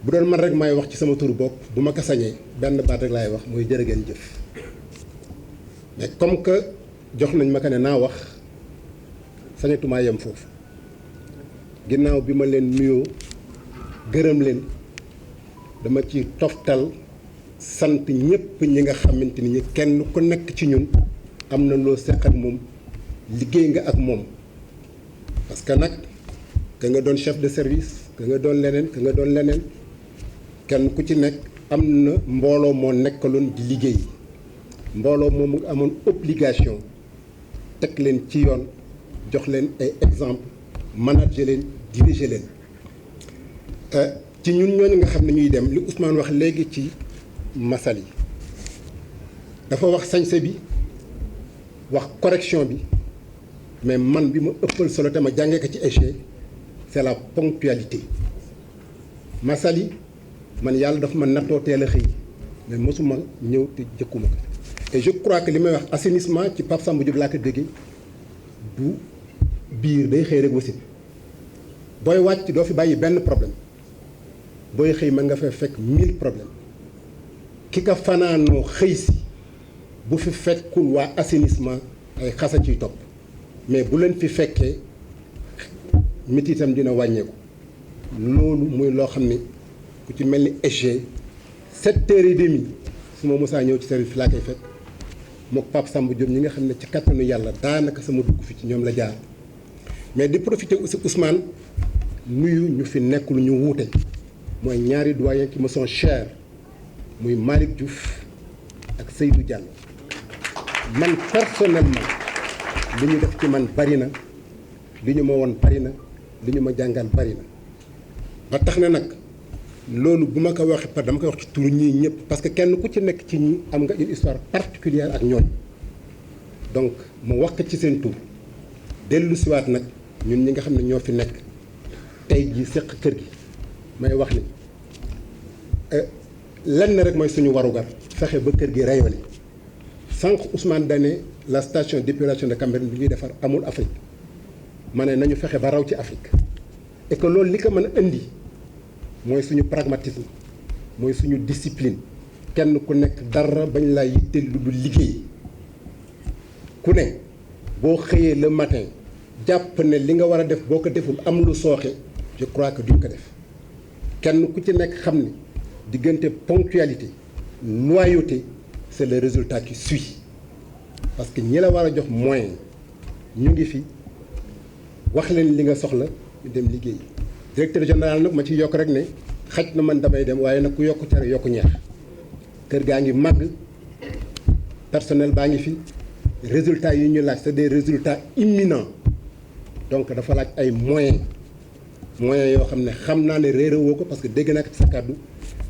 bu doon man rek may wax ci sama turu bopp bu ma ko sañee benn baat rek laay wax mooy jërë ngeen jëf mais comme que jox nañ ma ko ne naa wax sañatumaa yem foofu ginnaaw bi ma leen nuyoo gërëm leen dama ci toftal sant ñëpp ñi nga xamante ni kenn ku nekk ci ñun am na loo seq ak moom liggéey nga ak moom parce que nag ka nga doon chef de service ka nga doon leneen kenn ku ci nekk am na mbooloo moo nekkaloon di liggéey mbooloo moom mu amoon obligation teg leen ci yoon jox leen ay exemple manager leen diriger leen ci ñun ñooñu nga xam ne ñuy dem li Ousmane wax léegi ci Massaly dafa wax sañse bi wax correction bi mais man bi ma ëppal solo te ma jàngee ko ci échec c'est la ponctualité Massaly man yàlla dafa ma nattoo teel a xëy mais mosuma ñëw te jëkkuma ko et je crois que li may wax assainissement ci Pape Samba Diop laa ko déggee du biir day xëy rek wasit booy wàcc doo fi bàyyi benn problème booy xëy mën nga fay fekk 1000 problèmes ki ka fanaanoo xëy si bu fi fekkul waa assainissement ay xasa ciy topp mais bu leen fi fekkee metitam dina wàññeeku loolu muy loo xam ne ku ci mel ni EG 7h30 su ma mosaa ñëw ci service fi laa koy fekk mook Pape Samba Diop ñi nga xam ne ci kattanu yàlla daanaka sama dugg fi ci ñoom la jaar mais di profiter aussi Ousmane nuyu ñu fi nekk lu ñu wuute mooy ñaari doyen qui me sont chers muy Malick Diouf ak Seydou Diallo man personnellement li ñu def ci man bari na li ñu ma woon bari na li ñu ma jàngal bari na ba tax na nag loolu bu ma ko waxee par dama koy wax ci turu ñii ñëpp parce que kenn ku ci nekk ci ñi am nga une histoire particulière ak ñooñ donc ma wax ko ci seen tur dellu siwaat nag ñun ñi nga xam ne ñoo fi nekk tey jii séq kër gi may wax ni lenn rek mooy suñu warugar fexe ba kër gi rayonné sànq Ousmane Dane la station d'épuration de Cambérène bi ñuy defar amul Afrique ma ne nañu fexe ba raw ci Afrique et que loolu li ko mën a indi mooy suñu pragmatisme mooy suñu discipline kenn ku nekk dara bañ laa yitteel lu dul liggéey ku ne boo xëyee le matin jàpp ne li nga war a def boo ko deful am lu sooxe je crois que duñ ko def kenn ku ci nekk xam ni diggante ponctualité loyauté c'est le résultat qui suit parce que ñi la war a jox moyen ñu ngi fi wax leen li nga soxla ñu dem liggéey directeur général nag ma ci yokk rek ne xaj na man damay dem waaye nag ku yokk cere yokku ñeex kër gaa ngi màgg personnel baa ngi fi résultats yi ñu laaj c'est des résultats imminents donc dafa laaj ay moyens yoo xam ne xam naa ne réerewoo ko parce que dégg naa ko ci sa kàddu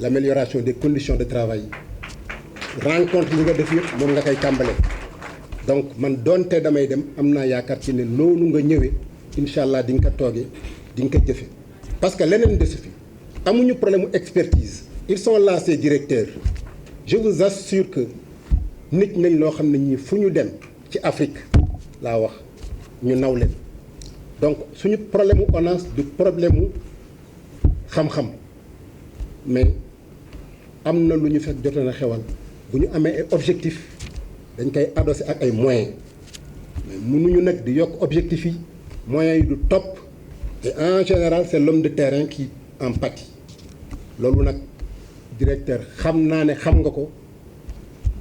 l'amélioration des conditions de travail rencontre li nga def yëpp moom nga koy tàmbale donc man doonte damay dem am naa yaakaar ci ne loolu nga ñëwee incha allah di nga ko toogee di nga ko jëfe parce que leneen desu fi amuñu problème mu expertise ils sont là ces directeurs je vous assure que nit nañ loo xam ne ñii fu ñu dem ci Afrique laa wax ñu naw leen donc suñu problème mu ONAS du problème mu xam-xam mais am na lu ñu fekk jotoon a xewal bu ñu amee ay objectifs dañ koy adossé ak ay moyens mais mënuñu nag di yokk objectifs yi moyens yi du topp et en général c'est l'homme de terrain qui en pâtit loolu nag directeur xam naa ne xam nga ko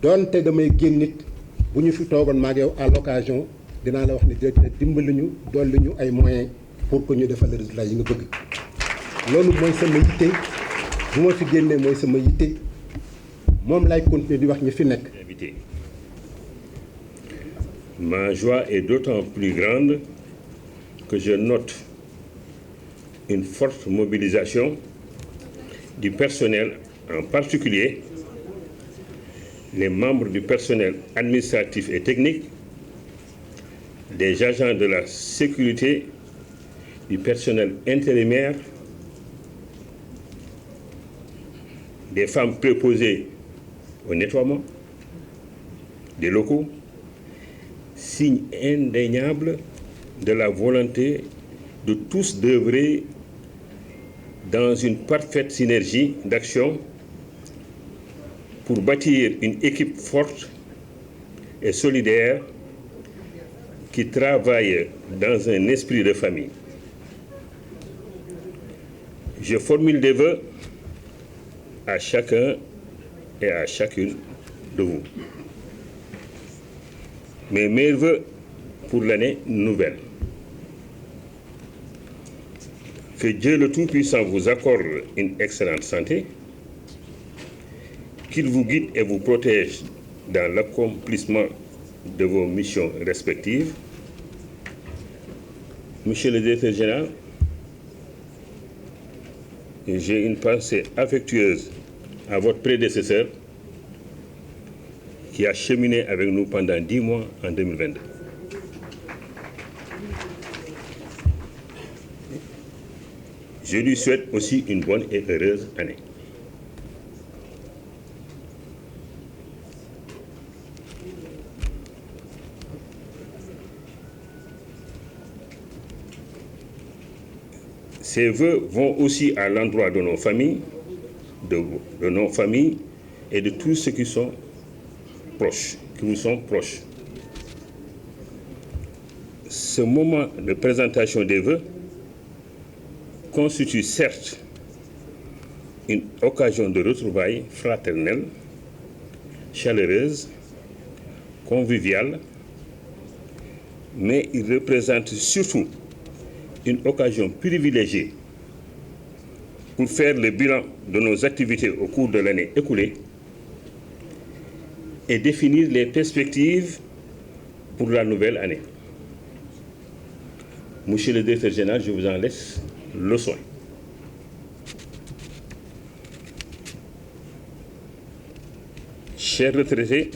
doonte damay génn nit bu ñu fi toogoon maag yow à l'occasion dinaa la wax ne directeur dimbali ñu dolli ñu ay moyens pour que ñu defal le résultat yi nga bëgg loolu mooy sama yitte bu ma fi génnee mooy sama yitte moom lay continuer di wax ñi fi nekk. Ma joie est d'autant plus grande que je note une forte mobilisation du personnel, en particulier les membres du personnel administratif et technique, des agents de la sécurité, du personnel intérimaire, des femmes préposées au nettoiement des locaux, signe indéniable de la volonté de tous d'œuvrer dans une parfaite synergie d'action pour bâtir une équipe forte et solidaire qui travaille dans un esprit de famille. Je formule des vœux à chacun et à chacune de vous. Mes meilleurs vœux pour l'année nouvelle. Que Dieu le Tout-Puissant vous accorde une excellente santé, qu'il vous guide et vous protège dans l'accomplissement de vos missions respectives. Monsieur le directeur général, j'ai une pensée affectueuse à votre prédécesseur qui a cheminé avec nous pendant 10 mois en 2022. Je lui souhaite aussi une bonne et heureuse année. Ces vœux vont aussi à l'endroit de nos familles, de nos familles et de tous ceux qui sont proches, qui vous sont proches. Ce moment de présentation des vœux constitue certes une occasion de retrouvailles fraternelles, chaleureuse, conviviale, mais il représente surtout une occasion privilégiée pour faire le bilan de nos activités au cours de l'année écoulée et définir les perspectives pour la nouvelle année. Monsieur le directeur général, je vous en laisse le soin. Chers retraités,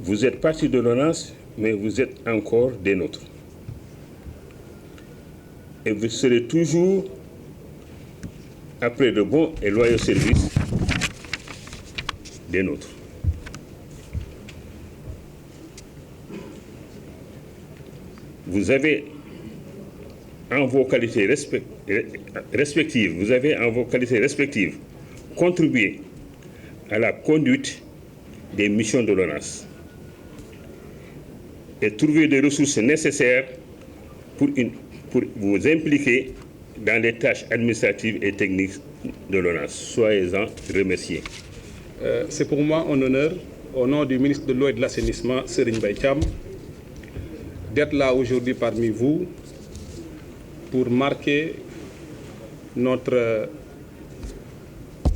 vous êtes partis de l'ONAS, mais vous êtes encore des nôtres. Et vous serez toujours, après de bons et loyaux services, des nôtres. Vous avez en vos qualités respectives, contribué à la conduite des missions de l'ONAS et trouvé des ressources nécessaires pour vous impliquer dans les tâches administratives et techniques de l'ONAS. Soyez-en remerciés. C'est pour moi un honneur, au nom du ministre de l'Eau et de l'Assainissement, Serigne Mbaye Thiam, d'être là aujourd'hui parmi vous pour marquer notre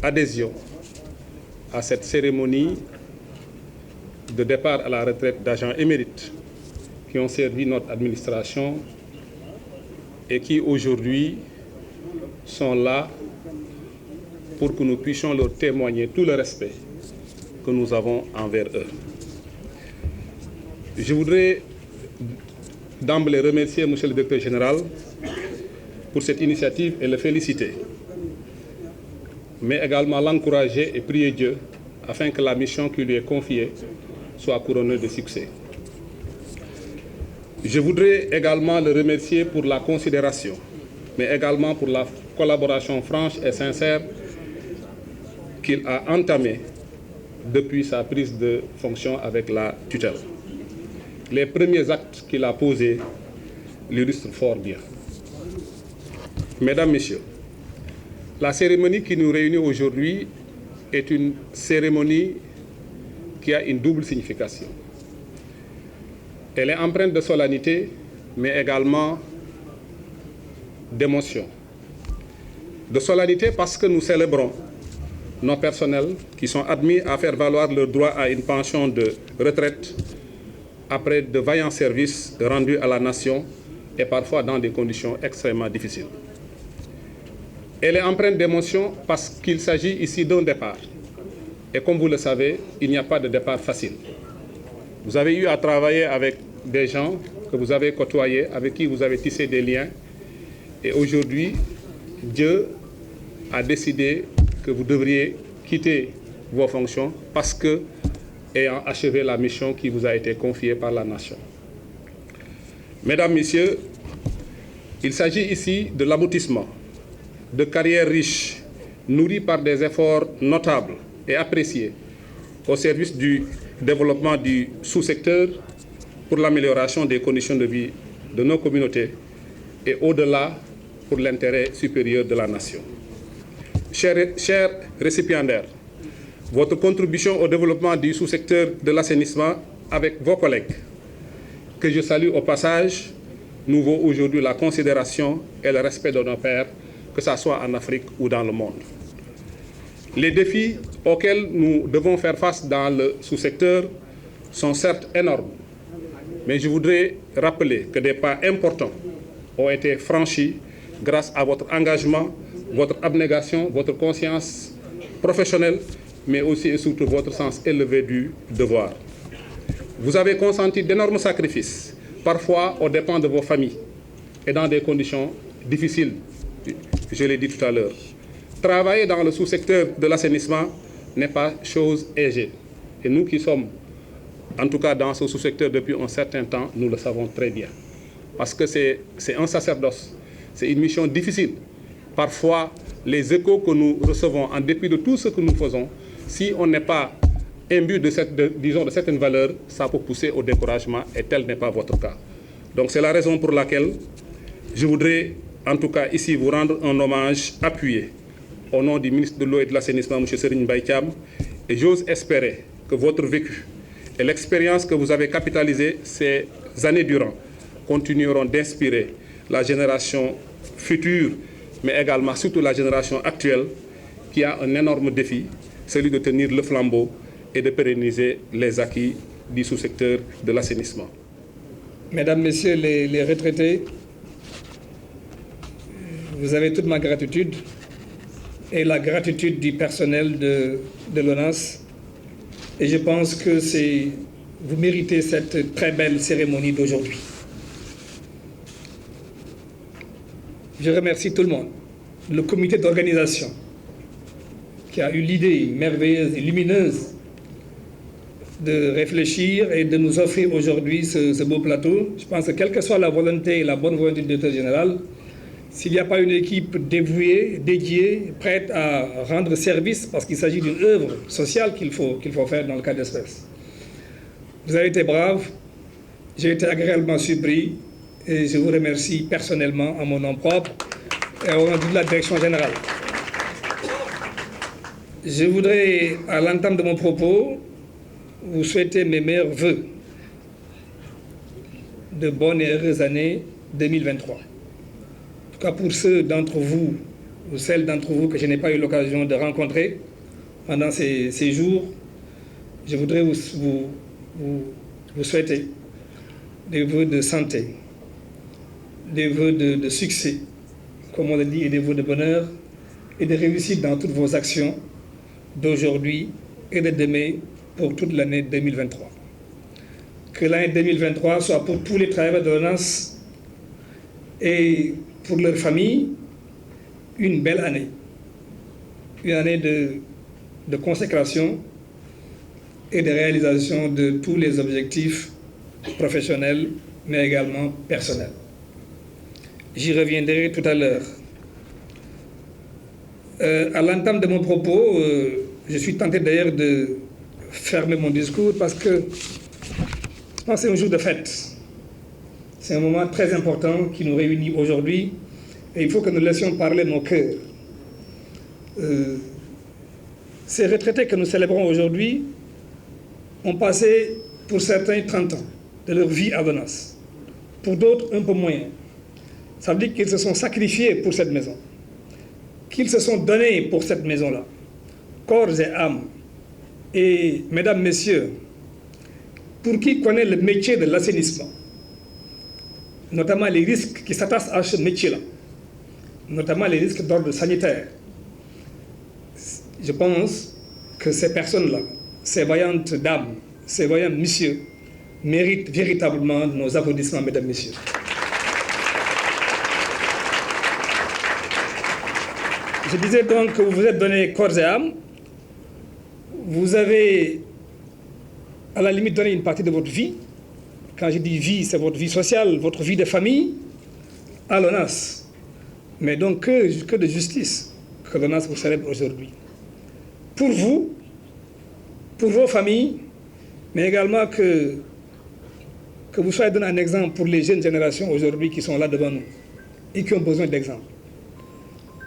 adhésion à cette cérémonie de départ à la retraite d'agents émérites qui ont servi notre administration et qui aujourd'hui sont là pour que nous puissions leur témoigner tout le respect que nous avons envers eux. Je voudrais d'emblée remercier Monsieur le Directeur Général pour cette initiative et le féliciter, mais également l'encourager et prier Dieu afin que la mission qui lui est confiée soit couronnée de succès. Je voudrais également le remercier pour la considération, mais également pour la collaboration franche et sincère qu'il a entamée depuis sa prise de fonction avec la tutelle. Les premiers actes qu'il a posés l'illustrent fort bien. Mesdames, Messieurs, la cérémonie qui nous réunit aujourd'hui est une cérémonie qui a une double signification. Elle est empreinte de solennité, mais également d'émotion. De solennité parce que nous célébrons nos personnels qui sont admis à faire valoir leur droit à une pension de retraite après de vaillants services rendus à la nation et parfois dans des conditions extrêmement difficiles. Elle est empreinte d'émotion parce qu'il s'agit ici d'un départ. Et comme vous le savez, il n'y a pas de départ facile. Vous avez eu à travailler avec des gens que vous avez côtoyés, avec qui vous avez tissé des liens. Et aujourd'hui, Dieu a décidé que vous devriez quitter vos fonctions parce que, ayant achevé la mission qui vous a été confiée par la nation. Mesdames, Messieurs, il s'agit ici de l'aboutissement de carrières riches, nourries par des efforts notables et appréciés au service du développement du sous-secteur pour l'amélioration des conditions de vie de nos communautés et au-delà pour l'intérêt supérieur de la nation. Chers récipiendaires, votre contribution au développement du sous-secteur de l'assainissement avec vos collègues, que je salue au passage, nous vaut aujourd'hui la considération et le respect de nos pairs, que ce soit en Afrique ou dans le monde. Les défis auxquels nous devons faire face dans le sous-secteur sont certes énormes, mais je voudrais rappeler que des pas importants ont été franchis grâce à votre engagement, votre abnégation, votre conscience professionnelle, mais aussi et surtout votre sens élevé du devoir. Vous avez consenti d'énormes sacrifices, parfois aux dépens de vos familles et dans des conditions difficiles, je l'ai dit tout à l'heure. Travailler dans le sous-secteur de l'assainissement n'est pas chose aisée. Et nous qui sommes, en tout cas dans ce sous-secteur depuis un certain temps, nous le savons très bien. Parce que c'est un sacerdoce, c'est une mission difficile. Parfois, les échos que nous recevons, en dépit de tout ce que nous faisons, si on n'est pas imbu de certaines valeurs, ça peut pousser au découragement, et tel n'est pas votre cas. Donc c'est la raison pour laquelle je voudrais, en tout cas ici, vous rendre un hommage appuyé au nom du ministre de l'Eau et de l'Assainissement, M. Serigne Mbaye Thiam, et j'ose espérer que votre vécu et l'expérience que vous avez capitalisée ces années durant continueront d'inspirer la génération future, mais également surtout la génération actuelle, qui a un énorme défi, celui de tenir le flambeau et de pérenniser les acquis du sous-secteur de l'assainissement. Mesdames, Messieurs les retraités, vous avez toute ma gratitude et la gratitude du personnel de l'ONAS. Et je pense que vous méritez cette très belle cérémonie d'aujourd'hui. Je remercie tout le monde, le comité d'organisation qui a eu l'idée merveilleuse et lumineuse de réfléchir et de nous offrir aujourd'hui ce beau plateau. Je pense que quelle que soit la volonté et la bonne volonté du directeur général, s'il n'y a pas une équipe dévouée, dédiée, prête à rendre service, parce qu'il s'agit d'une œuvre sociale qu'il faut faire dans le cas d'espèce. Vous avez été braves, j'ai été agréablement surpris et je vous remercie personnellement à mon nom propre et au nom de la direction générale. Je voudrais, à l'entame de mon propos, vous souhaiter mes meilleurs vœux de bonnes et heureuses années 2023. En tout cas, pour ceux d'entre vous, ou celles d'entre vous que je n'ai pas eu l'occasion de rencontrer pendant ces jours, je voudrais vous souhaiter des vœux de santé, des vœux de succès, comme on l'a dit, et des vœux de bonheur et de réussite dans toutes vos actions d'aujourd'hui et de demain pour toute l'année 2023. Que l'année 2023 soit pour tous les travailleurs de l'ONAS et pour leur famille une belle année. Une année de consécration et de réalisation de tous les objectifs professionnels, mais également personnels. J'y reviendrai tout à l'heure. À l'entame de mon propos, je suis tenté d'ailleurs de fermer mon discours parce que je pense que c'est un jour de fête. C'est un moment très important qui nous réunit aujourd'hui et il faut que nous laissions parler nos cœurs. Ces retraités que nous célébrons aujourd'hui ont passé pour certains 30 ans de leur vie à l'ONAS, pour d'autres un peu moins. Ça veut dire qu'ils se sont sacrifiés pour cette maison, qu'ils se sont donnés pour cette maison-là, corps et âme. Et mesdames, messieurs, pour qui connaît le métier de l'assainissement, notamment les risques qui s'attachent à ce métier-là, notamment les risques d'ordre sanitaire, je pense que ces personnes-là, ces vaillantes dames, ces vaillants messieurs, méritent véritablement nos applaudissements, mesdames, messieurs. Je disais donc que vous vous êtes donné corps et âme. Vous avez, à la limite, donné une partie de votre vie. Quand je dis vie, c'est votre vie sociale, votre vie de famille, à l'ONAS. mais donc que de justice que l'ONAS vous célèbre aujourd'hui. Pour vous, pour vos familles, mais également que vous soyez donné un exemple pour les jeunes générations aujourd'hui qui sont là devant nous et qui ont besoin d'exemple.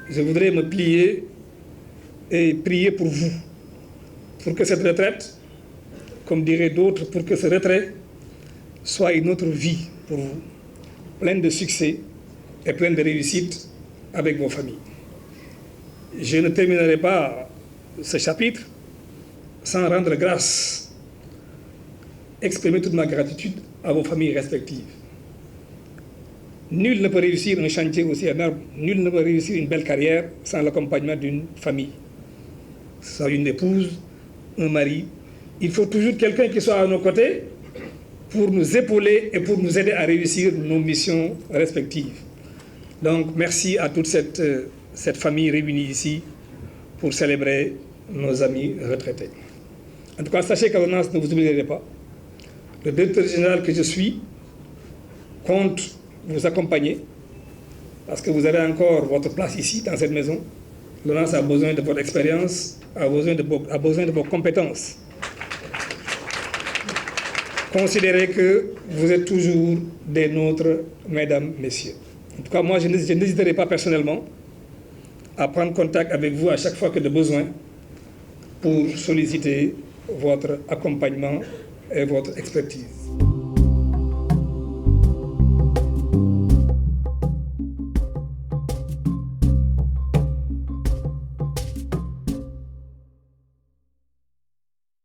Je voudrais me plier et prier pour vous, pour que cette retraite, comme diraient d'autres, pour que ce retrait soit une autre vie pour vous, pleine de succès et pleine de réussite avec vos familles. Je ne terminerai pas ce chapitre sans rendre grâce, exprimer toute ma gratitude à vos familles respectives. Nul ne peut réussir un chantier aussi énorme, nul ne peut réussir une belle carrière sans l'accompagnement d'une famille. Soit une épouse, un mari. Il faut toujours quelqu'un qui soit à nos côtés pour nous épauler et pour nous aider à réussir nos missions respectives. Donc merci à toute cette famille réunie ici pour célébrer nos amis retraités. En tout cas, sachez que l'ONAS ne vous oublierai pas. Le directeur général que je suis compte vous accompagner parce que vous avez encore votre place ici, dans cette maison. L'ONAS a besoin de votre expérience, a besoin de vos compétences. Considérez que vous êtes toujours des nôtres, mesdames, messieurs. En tout cas, moi, je n'hésiterai pas personnellement à prendre contact avec vous à chaque fois que de besoin pour solliciter votre accompagnement et votre expertise.